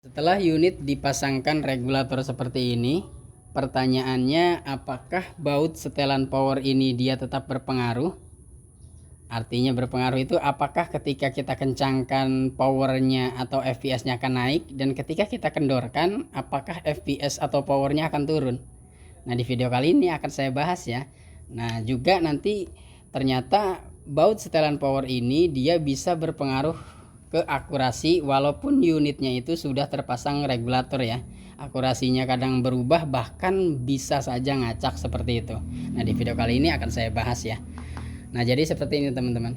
Setelah unit dipasangkan regulator seperti ini, pertanyaannya apakah baut setelan power ini dia tetap berpengaruh? Artinya berpengaruh itu apakah ketika kita kencangkan powernya atau FPS-nya akan naik, dan ketika kita kendorkan apakah FPS atau powernya akan turun. Nah, di video kali ini akan saya bahas ya. Nah, juga nanti ternyata baut setelan power ini dia bisa berpengaruh ke akurasi walaupun unitnya itu sudah terpasang regulator ya. Akurasinya kadang berubah, bahkan bisa saja ngacak seperti itu. Nah, di video kali ini akan saya bahas ya. Nah, jadi seperti ini teman-teman.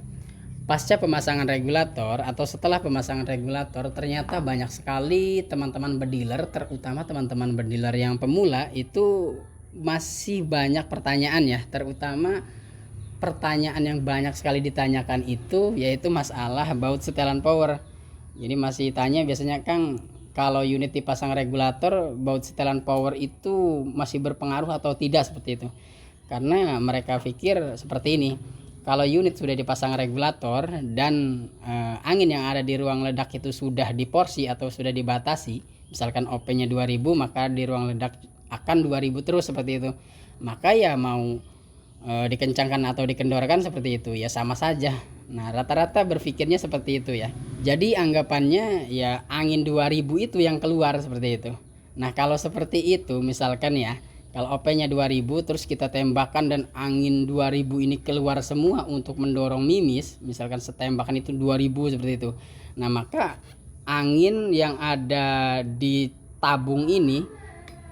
Pasca pemasangan regulator atau setelah pemasangan regulator, ternyata banyak sekali teman-teman berdealer, terutama teman-teman berdealer yang pemula itu masih banyak pertanyaan ya, terutama pertanyaan yang banyak sekali ditanyakan itu yaitu masalah baut setelan power. Jadi masih tanya biasanya, Kang, kalau unit dipasang regulator baut setelan power itu masih berpengaruh atau tidak, seperti itu. Karena mereka pikir seperti ini, kalau unit sudah dipasang regulator dan angin yang ada di ruang ledak itu sudah diporsi atau sudah dibatasi, misalkan OP-nya 2000, maka di ruang ledak akan 2000 terus seperti itu. Maka ya mau dikencangkan atau dikendorkan seperti itu ya sama saja. Nah, rata-rata berpikirnya seperti itu ya. Jadi anggapannya ya angin 2000 itu yang keluar seperti itu. Nah, kalau seperti itu misalkan ya, kalau OP-nya 2000 terus kita tembakan dan angin 2000 ini keluar semua untuk mendorong mimis, misalkan setembakan itu 2000 seperti itu. Nah, maka angin yang ada di tabung ini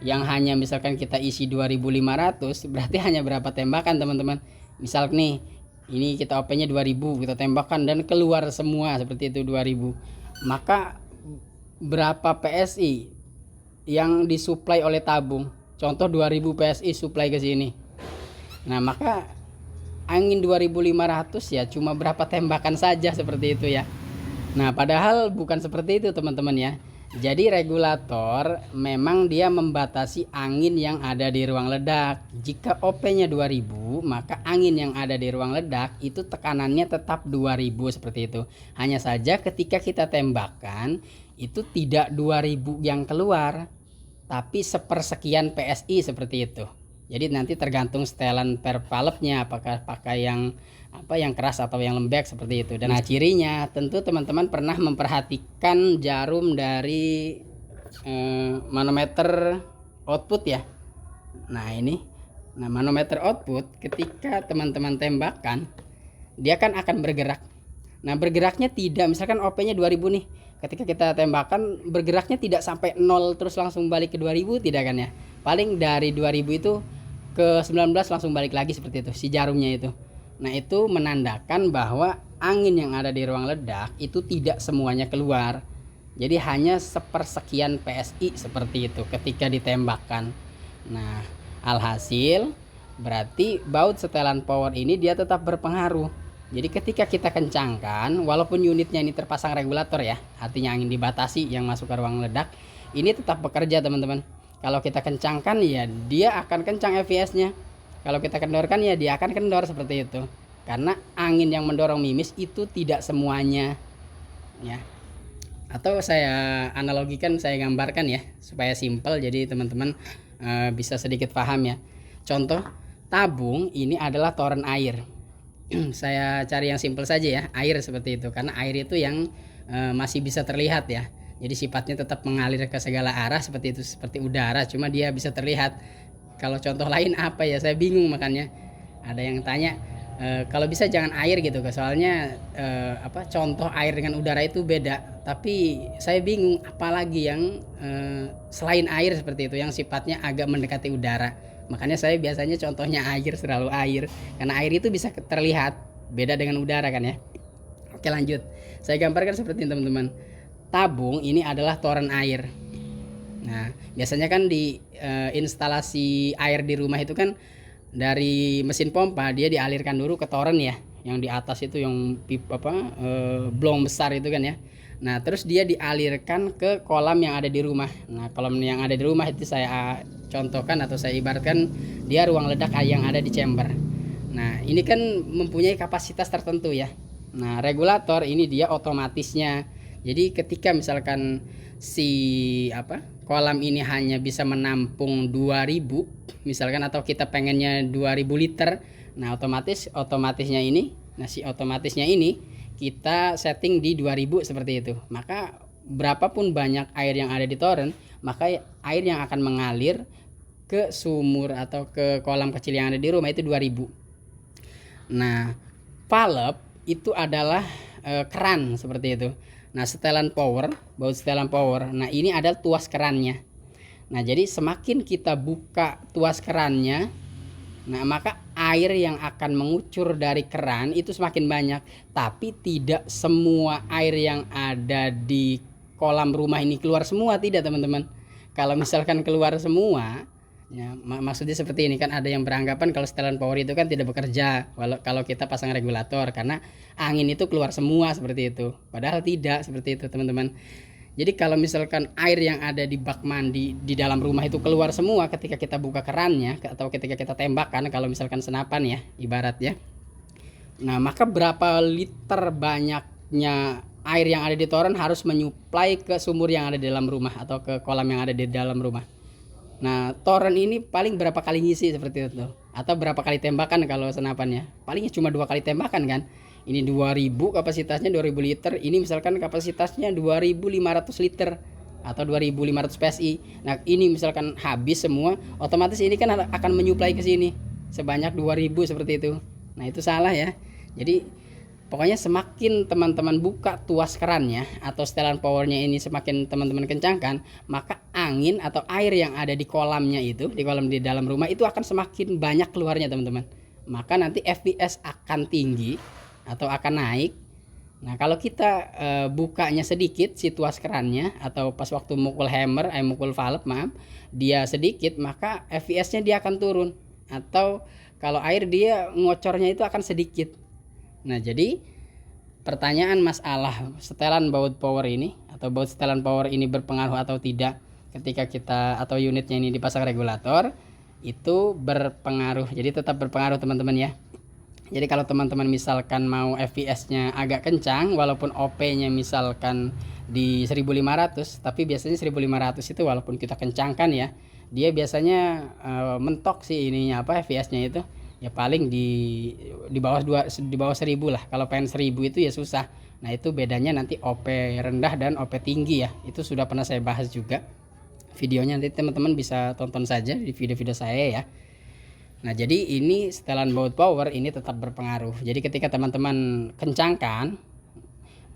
yang hanya misalkan kita isi 2500, berarti hanya berapa tembakan teman-teman. Misal nih, ini kita OP-nya 2000, kita tembakan dan keluar semua seperti itu 2000. Maka berapa PSI yang disuplai oleh tabung? Contoh 2000 PSI suplai ke sini. Nah, maka angin 2500 ya cuma berapa tembakan saja seperti itu ya. Nah, padahal bukan seperti itu teman-teman ya. Jadi regulator memang dia membatasi angin yang ada di ruang ledak. Jika OP-nya 2000, maka angin yang ada di ruang ledak itu tekanannya tetap 2000 seperti itu. Hanya saja ketika kita tembakan itu tidak 2000 yang keluar, tapi sepersekian PSI seperti itu. Jadi nanti tergantung setelan per valve-nya, apakah pakai yang keras atau yang lembek seperti itu. Dan cirinya tentu teman-teman pernah memperhatikan jarum dari manometer output ya. Nah, ini. Nah, manometer output ketika teman-teman tembakan dia kan akan bergerak. Nah, bergeraknya tidak, misalkan OP-nya 2000 nih. Ketika kita tembakan bergeraknya tidak sampai 0 terus langsung balik ke 2000, tidak kan ya. Paling dari 2000 itu ke 19 langsung balik lagi seperti itu si jarumnya itu. Nah, itu menandakan bahwa angin yang ada di ruang ledak itu tidak semuanya keluar. Jadi hanya sepersekian PSI seperti itu ketika ditembakkan. Nah, alhasil berarti baut setelan power ini dia tetap berpengaruh. Jadi ketika kita kencangkan, walaupun unitnya ini terpasang regulator ya, artinya angin dibatasi yang masuk ke ruang ledak, ini tetap bekerja teman-teman. Kalau kita kencangkan ya dia akan kencang FPS-nya. Kalau kita kendorkan ya dia akan kendor seperti itu. Karena angin yang mendorong mimis itu tidak semuanya ya. Atau saya analogikan, saya gambarkan ya supaya simpel, jadi teman-teman bisa sedikit paham ya. Contoh, tabung ini adalah toren air. Saya cari yang simpel saja ya, air seperti itu. Karena air itu yang masih bisa terlihat ya. Jadi sifatnya tetap mengalir ke segala arah seperti itu, seperti udara, cuma dia bisa terlihat. Kalau contoh lain apa ya, saya bingung. Makanya ada yang tanya kalau bisa jangan air gitu, soalnya contoh air dengan udara itu beda. Tapi saya bingung apalagi yang selain air seperti itu yang sifatnya agak mendekati udara. Makanya saya biasanya contohnya air, selalu air, karena air itu bisa terlihat, beda dengan udara kan ya. Oke, lanjut, saya gambarkan seperti ini teman-teman. Tabung ini adalah toren air. Nah, biasanya kan di instalasi air di rumah itu kan dari mesin pompa dia dialirkan dulu ke toren ya, yang di atas itu yang blong besar itu kan ya. Nah, terus dia dialirkan ke kolam yang ada di rumah. Nah, kolam yang ada di rumah itu saya contohkan atau saya ibaratkan dia ruang ledak yang ada di chamber. Nah, ini kan mempunyai kapasitas tertentu ya. Nah, regulator ini dia otomatisnya Jadi ketika misalkan kolam ini hanya bisa menampung 2000 misalkan, atau kita pengennya 2000 liter, nah otomatisnya ini kita setting di 2000 seperti itu. Maka berapapun banyak air yang ada di toren, maka air yang akan mengalir ke sumur atau ke kolam kecil yang ada di rumah itu 2000. Nah, valve itu adalah keran seperti itu. Nah, baut setelan power. Nah, ini ada tuas kerannya. Nah, jadi semakin kita buka tuas kerannya, nah maka air yang akan mengucur dari keran itu semakin banyak. Tapi tidak semua air yang ada di kolam rumah ini keluar semua, tidak teman-teman. Kalau misalkan keluar semua, ya, maksudnya seperti ini kan, ada yang beranggapan kalau setelan power itu kan tidak bekerja kalau kita pasang regulator karena angin itu keluar semua seperti itu. Padahal tidak seperti itu teman-teman. Jadi kalau misalkan air yang ada di bak mandi di dalam rumah itu keluar semua ketika kita buka kerannya atau ketika kita tembakkan, kalau misalkan senapan ya ibarat ya. Nah, maka berapa liter banyaknya air yang ada di toren harus menyuplai ke sumur yang ada di dalam rumah atau ke kolam yang ada di dalam rumah. Nah, toren ini paling berapa kali ngisi seperti itu, atau berapa kali tembakan kalau senapannya? Palingnya cuma 2 kali tembakan kan. Ini 2000 kapasitasnya 2000 liter, ini misalkan kapasitasnya 2500 liter atau 2500 PSI. Nah, ini misalkan habis semua, otomatis ini kan akan menyuplai ke sini sebanyak 2000 seperti itu. Nah, itu salah ya. Jadi pokoknya semakin teman-teman buka tuas kerannya atau setelan powernya ini semakin teman-teman kencangkan, maka angin atau air yang ada di kolamnya itu, di kolam di dalam rumah itu akan semakin banyak keluarnya teman-teman. Maka nanti FPS akan tinggi atau akan naik. Nah, kalau kita bukanya sedikit si tuas kerannya atau pas waktu mukul valve dia sedikit, maka FPS-nya dia akan turun. Atau kalau air dia ngocornya itu akan sedikit. Nah, jadi pertanyaan masalah setelan baut power ini atau baut setelan power ini berpengaruh atau tidak ketika kita atau unitnya ini dipasang regulator, itu berpengaruh. Jadi tetap berpengaruh teman-teman ya. Jadi kalau teman-teman misalkan mau FPS-nya agak kencang walaupun OP-nya misalkan di 1500, tapi biasanya 1500 itu walaupun kita kencangkan ya, dia biasanya mentok sih ininya FPS-nya itu. Ya paling di bawah 1000 lah. Kalau pengen 1000 itu ya susah. Nah, itu bedanya nanti OP rendah dan OP tinggi ya. Itu sudah pernah saya bahas juga. Videonya nanti teman-teman bisa tonton saja di video-video saya ya. Nah, jadi ini setelan baut power ini tetap berpengaruh. Jadi ketika teman-teman kencangkan,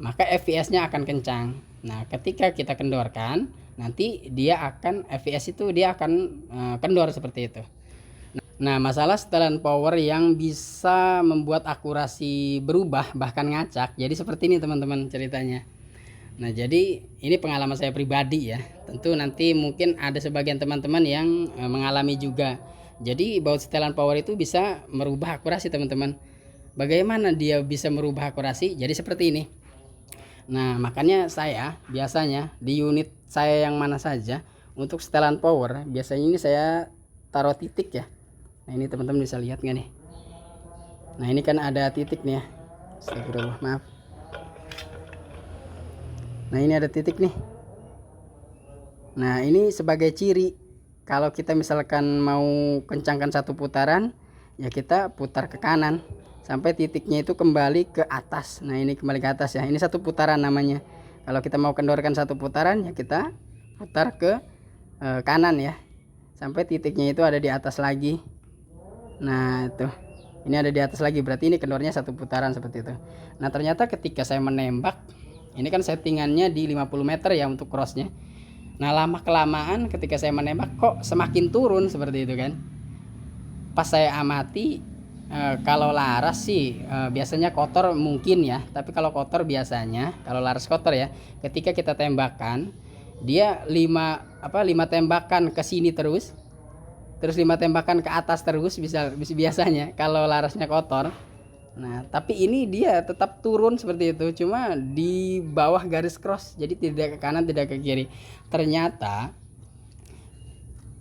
maka FPS-nya akan kencang. Nah, ketika kita kendorkan, nanti dia akan FPS itu dia akan kendor seperti itu. Nah, masalah setelan power yang bisa membuat akurasi berubah bahkan ngacak. Jadi seperti ini teman-teman ceritanya. Nah, jadi ini pengalaman saya pribadi ya. Tentu nanti mungkin ada sebagian teman-teman yang mengalami juga. Jadi baut setelan power itu bisa merubah akurasi teman-teman. Bagaimana dia bisa merubah akurasi? Jadi seperti ini. Nah, makanya saya biasanya di unit saya yang mana saja untuk setelan power, biasanya ini saya taruh titik ya. Nah, ini teman-teman bisa lihat nggak nih? Nah, ini kan ada titik nih ya. Astagfirullah, maaf. Nah, ini ada titik nih. Nah, ini sebagai ciri kalau kita misalkan mau kencangkan satu putaran, ya kita putar ke kanan sampai titiknya itu kembali ke atas. Nah, ini kembali ke atas ya. Ini satu putaran namanya. Kalau kita mau kendorkan satu putaran, ya kita putar ke kanan ya. Sampai titiknya itu ada di atas lagi. Nah, itu. Ini ada di atas lagi, berarti ini kendornya satu putaran seperti itu. Nah, ternyata ketika saya menembak, ini kan settingannya di 50 meter ya untuk crossnya. Nah, lama kelamaan ketika saya menembak kok semakin turun seperti itu kan. Pas saya amati kalau laras sih biasanya kotor mungkin ya, tapi kalau kotor biasanya, kalau laras kotor ya, ketika kita tembakan dia 5 tembakan ke sini terus 5 tembakan ke atas terus bisa biasanya kalau larasnya kotor. Nah, tapi ini dia tetap turun seperti itu, cuma di bawah garis cross, jadi tidak ke kanan tidak ke kiri. Ternyata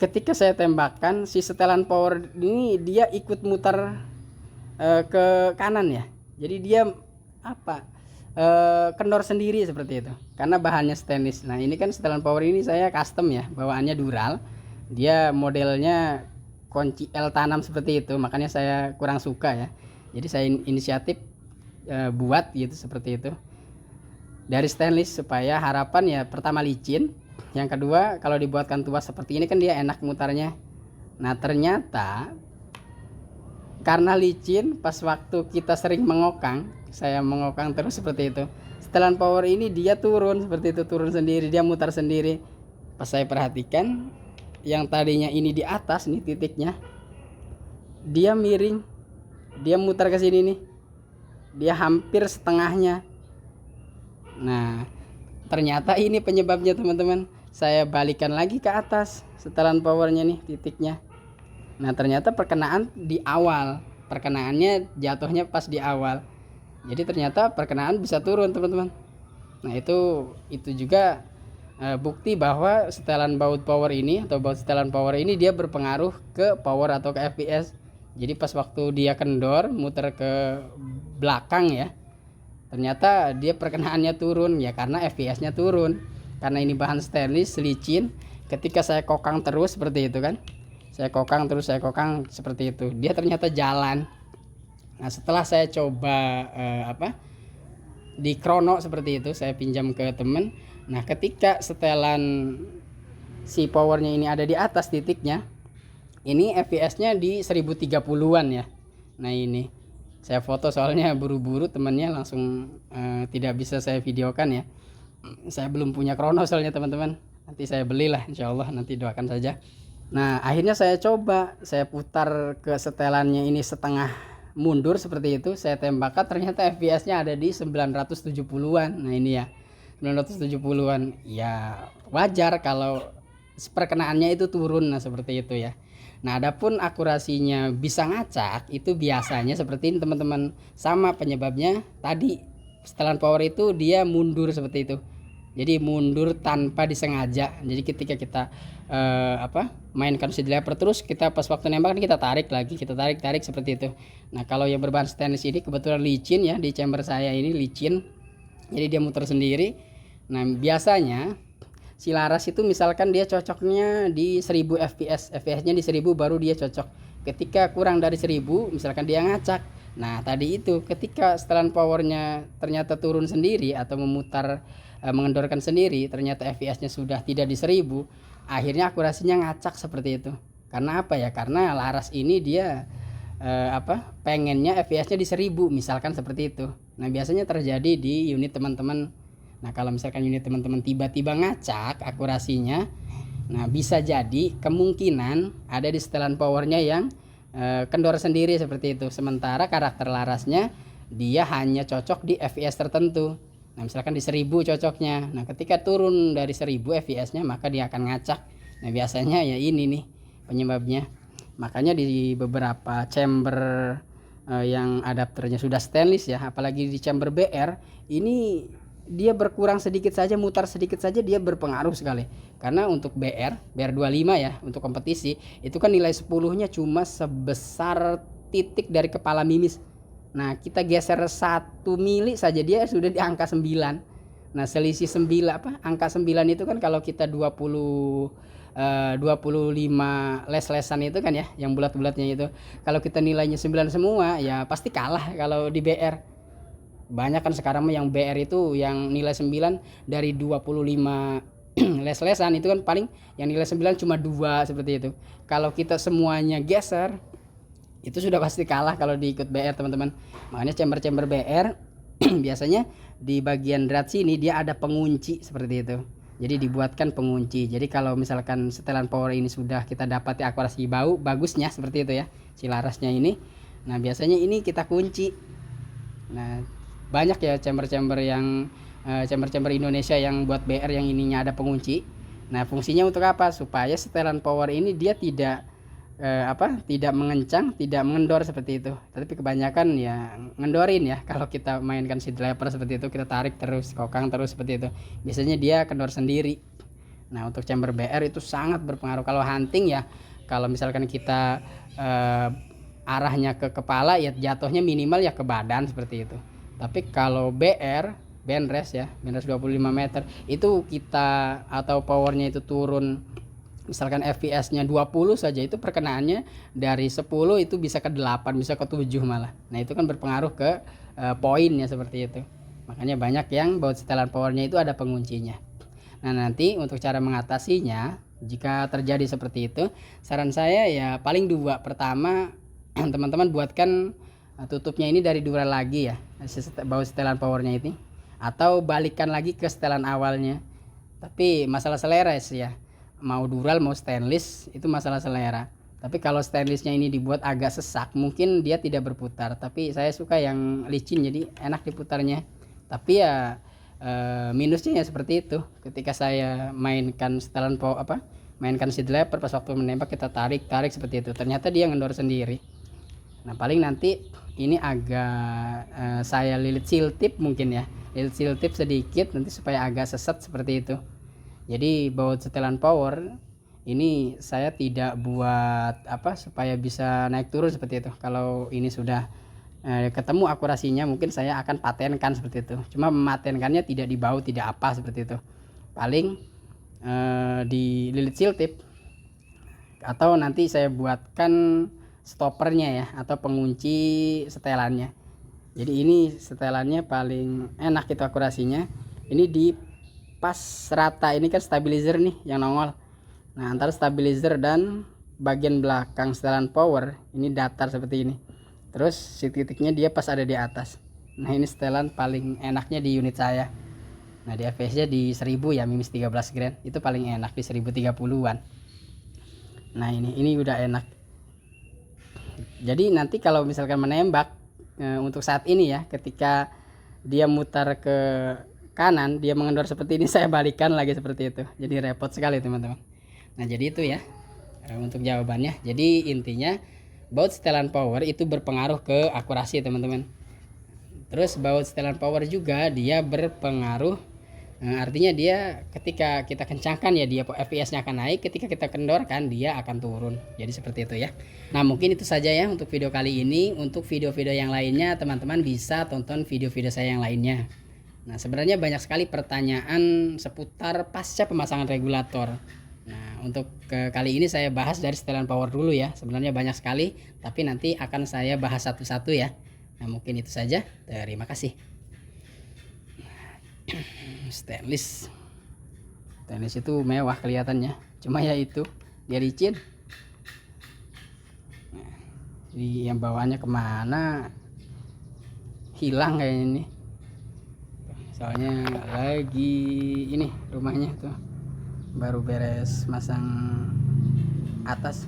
ketika saya tembakkan si setelan power ini dia ikut muter ke kanan ya. Jadi dia kendor sendiri seperti itu karena bahannya stainless. Nah ini kan setelan power ini saya custom ya, bawaannya Dural, dia modelnya kunci L tanam seperti itu, makanya saya kurang suka ya. Jadi saya inisiatif buat gitu seperti itu dari stainless, supaya harapan ya pertama licin, yang kedua kalau dibuatkan tuas seperti ini kan dia enak mutarnya. Nah ternyata karena licin, pas waktu kita sering mengokang, saya mengokang terus seperti itu, setelan power ini dia turun seperti itu, turun sendiri, dia mutar sendiri. Pas saya perhatikan, yang tadinya ini di atas nih titiknya, dia miring, dia mutar ke sini nih, dia hampir setengahnya. Nah ternyata ini penyebabnya teman-teman. Saya balikan lagi ke atas setelan powernya nih titiknya. Nah ternyata perkenaan di awal, perkenaannya jatuhnya pas di awal, jadi ternyata perkenaan bisa turun teman-teman. Nah itu juga bukti bahwa setelan baut power ini atau baut setelan power ini dia berpengaruh ke power atau ke FPS. Jadi pas waktu dia kendor muter ke belakang ya, ternyata dia perkenaannya turun ya, karena FPS nya turun, karena ini bahan stainless licin. Ketika saya kokang terus seperti itu kan, saya kokang seperti itu, dia ternyata jalan. Nah setelah saya coba di krono seperti itu, saya pinjam ke temen. Nah ketika setelan si powernya ini ada di atas titiknya, ini FPS nya di 1030-an ya. Nah ini saya foto soalnya buru-buru, temennya langsung tidak bisa saya videokan ya. Saya belum punya krono soalnya teman-teman, nanti saya belilah insyaallah, nanti doakan saja. Nah akhirnya saya coba, saya putar ke setelannya ini setengah mundur seperti itu, saya tembakkan, ternyata FPS nya ada di 970-an. Nah ini ya 970-an, ya wajar kalau perkenaannya itu turun. Nah seperti itu ya. Nah adapun akurasinya bisa ngacak, itu biasanya seperti ini teman-teman, sama penyebabnya tadi, setelan power itu dia mundur seperti itu. Jadi mundur tanpa disengaja. Jadi ketika kita mainkan si lever terus, kita pas waktu nembak kita tarik lagi, kita tarik seperti itu. Nah kalau yang berbahan stainless ini kebetulan licin ya, di chamber saya ini licin, jadi dia muter sendiri. Nah biasanya si laras itu misalkan dia cocoknya di 1000 fps, nya di 1000 baru dia cocok. Ketika kurang dari 1000 misalkan dia ngacak. Nah tadi itu ketika setelan powernya ternyata turun sendiri atau memutar mengendorkan sendiri, ternyata FPS nya sudah tidak di 1000, akhirnya akurasinya ngacak seperti itu. Karena apa ya, karena laras ini dia pengennya FPS nya di 1000 misalkan seperti itu. Nah biasanya terjadi di unit teman-teman. Nah kalau misalkan unit teman-teman tiba-tiba ngacak akurasinya, nah bisa jadi kemungkinan ada di setelan powernya yang kendor sendiri seperti itu. Sementara karakter larasnya dia hanya cocok di FPS tertentu. Nah misalkan di 1000 cocoknya, nah ketika turun dari 1000 FPS nya maka dia akan ngacak. Nah biasanya ya ini nih penyebabnya. Makanya di beberapa chamber yang adapternya sudah stainless ya, apalagi di chamber BR ini, dia berkurang sedikit saja, mutar sedikit saja dia berpengaruh sekali. Karena untuk BR25 ya, untuk kompetisi itu kan nilai 10 nya cuma sebesar titik dari kepala mimis. Nah kita geser 1 mili saja dia sudah di angka 9. Nah selisih 9 angka 9 itu kan kalau kita 25 les-lesan itu kan ya, yang bulat-bulatnya itu, kalau kita nilainya 9 semua ya pasti kalah kalau di BR. Banyak kan sekarang yang BR itu yang nilai 9 dari 25 les-lesan itu kan paling yang nilai 9 cuma 2 seperti itu. Kalau kita semuanya geser itu sudah pasti kalah kalau diikut BR teman-teman. Makanya chamber-chamber BR biasanya di bagian drat sini dia ada pengunci seperti itu. Jadi dibuatkan pengunci. Jadi kalau misalkan setelan power ini sudah kita dapati akurasi bagusnya seperti itu ya, si larasnya ini. Nah biasanya ini kita kunci. Nah banyak ya chamber-chamber yang chamber-chamber Indonesia yang buat BR yang ininya ada pengunci. Nah fungsinya untuk apa? Supaya setelan power ini dia tidak tidak mengencang, tidak mengendor seperti itu. Tapi kebanyakan ya ngendorin ya. Kalau kita mainkan si driver seperti itu, kita tarik terus, kokang terus seperti itu, biasanya dia kendor sendiri. Nah untuk chamber BR itu sangat berpengaruh. Kalau hunting ya, kalau misalkan kita arahnya ke kepala ya jatuhnya minimal ya ke badan seperti itu. Tapi kalau BR band rest ya, band rest 25 meter itu kita, atau powernya itu turun misalkan fps-nya 20 saja, itu perkenaannya dari 10 itu bisa ke 8, bisa ke 7 malah. Nah itu kan berpengaruh ke poinnya seperti itu. Makanya banyak yang baut setelan powernya itu ada penguncinya. Nah nanti untuk cara mengatasinya jika terjadi seperti itu, saran saya ya paling dua. Pertama, teman-teman buatkan tutupnya ini dari dural lagi ya, baut setelan powernya ini, atau balikan lagi ke setelan awalnya. Tapi masalah selera sih ya, mau dural mau stainless itu masalah selera. Tapi kalau stainlessnya ini dibuat agak sesak, mungkin dia tidak berputar. Tapi saya suka yang licin, jadi enak diputarnya. Tapi ya minusnya ya seperti itu. Ketika saya mainkan setelan mainkan seat lever, pas waktu menembak kita tarik seperti itu, ternyata dia ngendor sendiri. Nah paling nanti ini agak saya lilit seal tip mungkin ya, lilit seal tip sedikit nanti supaya agak seset seperti itu. Jadi baut setelan power ini saya tidak buat supaya bisa naik turun seperti itu. Kalau ini sudah ketemu akurasinya, mungkin saya akan patenkan seperti itu. Cuma mematenkannya tidak di baut, tidak apa seperti itu. Paling di lilit seal tip, atau nanti saya buatkan stoppernya ya, atau pengunci setelannya. Jadi ini setelannya paling enak itu akurasinya. Ini di pas rata, ini kan stabilizer nih yang nongol. Nah antara stabilizer dan bagian belakang setelan power ini datar seperti ini, terus si titiknya dia pas ada di atas. Nah ini setelan paling enaknya di unit saya. Nah di fps nya di 1000 ya, minus 13 grand, itu paling enak di 1030-an. Nah ini udah enak. Jadi nanti kalau misalkan menembak untuk saat ini ya, ketika dia mutar ke kanan, dia mengendor seperti ini, saya balikan lagi seperti itu. Jadi repot sekali teman-teman. Nah jadi itu ya untuk jawabannya. Jadi intinya baut setelan power itu berpengaruh ke akurasi teman-teman. Terus baut setelan power juga dia berpengaruh, artinya dia ketika kita kencangkan ya, dia fps nya akan naik, ketika kita kendorkan dia akan turun. Jadi seperti itu ya. Nah mungkin itu saja ya untuk video kali ini. Untuk video-video yang lainnya teman-teman bisa tonton video-video saya yang lainnya. Nah sebenarnya banyak sekali pertanyaan seputar pasca pemasangan regulator. Nah untuk kali ini saya bahas dari setelan power dulu ya. Sebenarnya banyak sekali, tapi nanti akan saya bahas satu-satu ya. Nah mungkin itu saja, terima kasih. Stainless itu mewah kelihatannya, cuma ya itu dia licin. Nah, jadi yang bawaannya kemana hilang kayak ini, soalnya lagi ini rumahnya tuh baru beres masang atas.